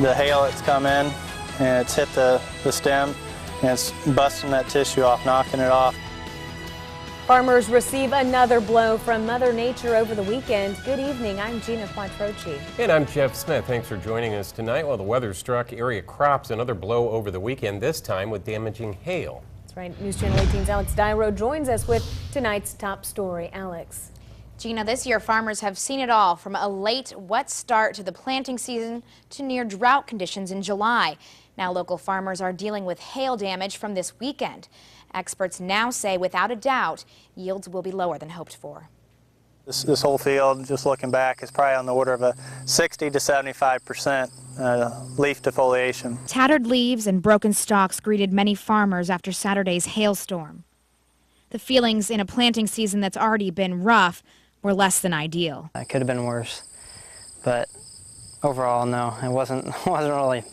the hail that's come in and it's hit the stem and it's busting that tissue off, knocking it off. Farmers receive another blow from Mother Nature over the weekend. Good evening, I'm Gina Quattrochi. And I'm Jeff Smith. Thanks for joining us tonight. Well, the weather struck area crops, another blow over the weekend, this time with damaging hail. That's right. News Channel 18's Alex Dyro joins us with tonight's top story. Alex. Gina, this year farmers have seen it all, from a late, wet start to the planting season to near drought conditions in July. Now local farmers are dealing with hail damage from this weekend. Experts now say, without a doubt, yields will be lower than hoped for. This whole field, just looking back, is probably on the order of a 60 to 75% leaf defoliation. Tattered leaves and broken stalks greeted many farmers after Saturday's hailstorm. The feelings in a planting season that's already been rough were less than ideal. It could have been worse, but overall, no, it wasn't really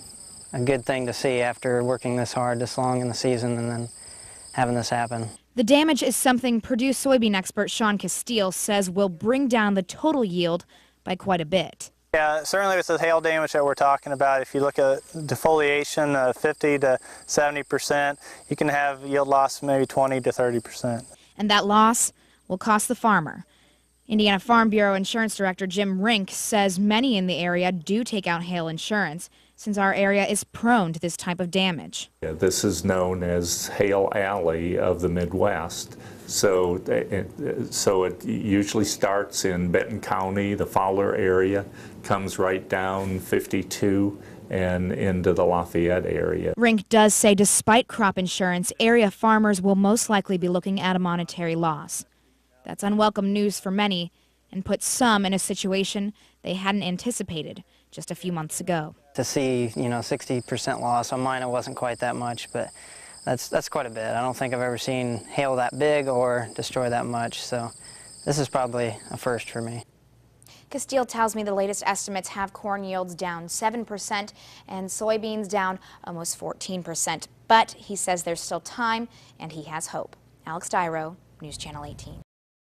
a good thing to see after working this hard, this long in the season, and then having this happen. The damage is something Purdue soybean expert Sean Castile says will bring down the total yield by quite a bit. Yeah, certainly with the hail damage that we're talking about, if you look at defoliation of 50 to 70%, you can have yield loss of maybe 20 to 30%. And that loss will cost the farmer. Indiana Farm Bureau Insurance Director Jim Rink says many in the area do take out hail insurance, since our area is prone to this type of damage. This is known as Hail Alley of the Midwest. So it usually starts in Benton County, the Fowler area, comes right down 52 and into the Lafayette area. Rink does say despite crop insurance, area farmers will most likely be looking at a monetary loss. That's unwelcome news for many and puts some in a situation they hadn't anticipated just a few months ago. To see, 60% loss on mine, it wasn't quite that much, but that's quite a bit. I don't think I've ever seen hail that big or destroy that much, so this is probably a first for me. Castile tells me the latest estimates have corn yields down 7% and soybeans down almost 14%. But he says there's still time and he has hope. Alex Dyro, News Channel 18.